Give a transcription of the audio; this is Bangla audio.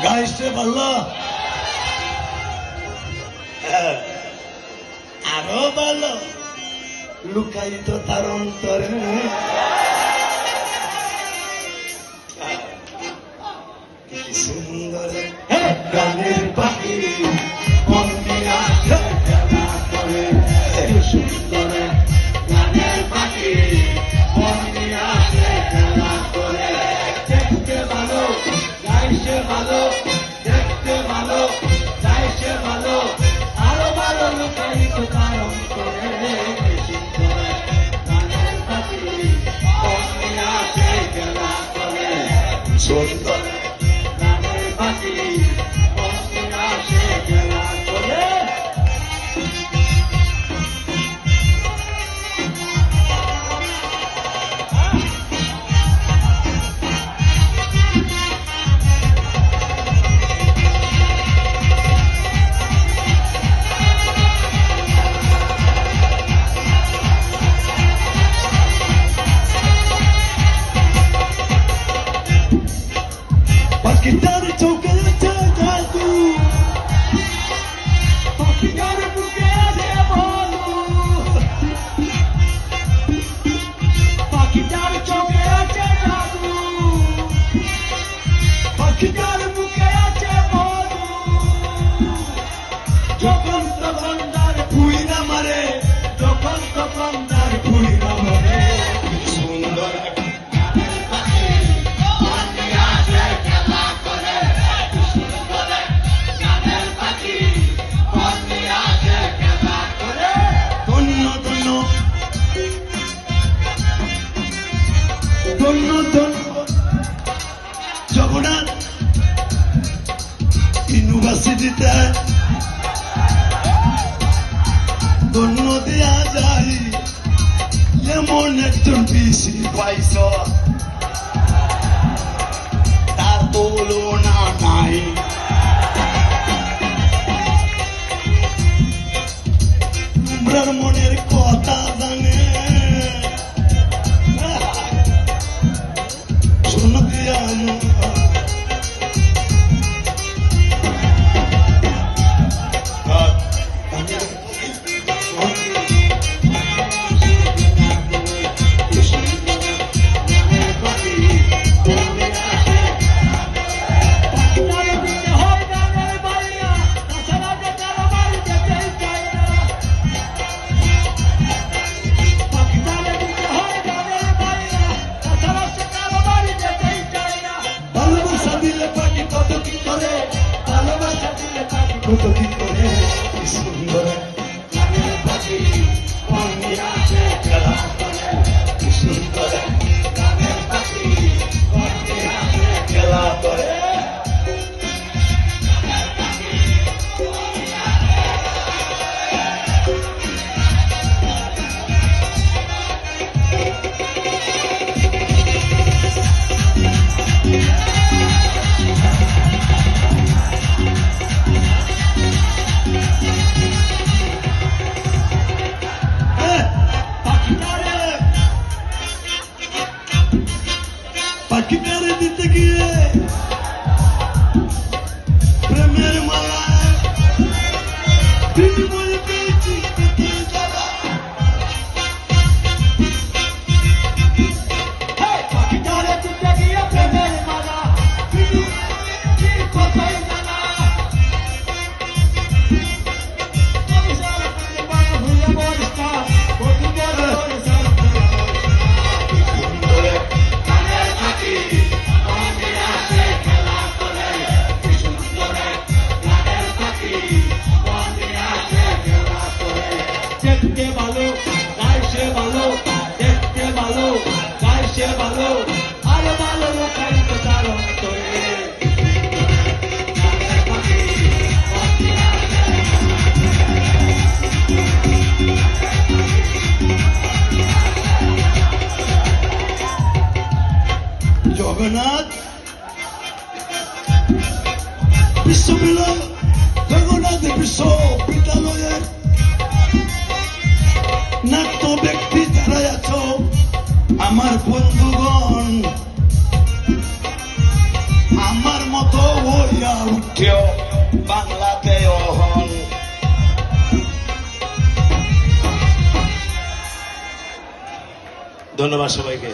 গাইছে ভালো, আরো ভালো লুকায়িত তার অন্তরে। কি সুন্দর গানের পাখি মন নিয়ে আসে খেলা করে, কি সুন্দর গানের পাখি মন নিয়ে আসে খেলা করে। দেখতে ভালো, গাইছে ভালো, দেখতে ভালো, গাইছে ভালো, আরো ভালো লুকায়িত তার অন্তরে। কি সুন্দর গানের পাখি মন নিয়ে আসে খেলা করে, সুন্দর গানের পাখি মন নিয়ে আসে খেলা করে। পাখিটার চোখে আছে জাদু, পাখিটার বুকে আছে ভালু, পাখিটার চোখে আছে জাদু, পাখিটার বুকে আছে ভালু। যখন তখন তার ফুইরা মারে, যখন তখন তার ফুইরা মারে। সুন্দর জগন্নাথ ইউনিভার্সিটিতে ধন্য দেয়া যায়, এমন একজন পিসি পাইছ, তার তুলনা নাই। তোমরার মনের কথা জানে, শোনো দিয়া কত কি করে। কি সুন্দর গানের পাখি মন নিয়ে আসে খেলা করে, কি সুন্দর গানের পাখি মন নিয়ে আসে খেলা করে। পাখিটারে দিতে গিয়ে প্রেমের মালা বিনিময়ে পেয়েছি জ্বালা। পাখিটারে দিতে গিয়ে প্রেমের মালা কথাই জানা। দেখতে ভালো, গাইছে ভালো, দেখতে ভালো, গাইছে ভালো, আরো ভালো লুকায়িত তার অন্তরে। জগন্নাথ বিশ্ববিদ্যালয়, জগন্নাথ বিশ্ববিদ্যালয়ের নাট্য ব্যক্তি যারা আছো, আমার বন্ধুগণ, আমার মতো ওইয়া উঠেও বাংলাতে অহন। ধন্যবাদ সবাইকে।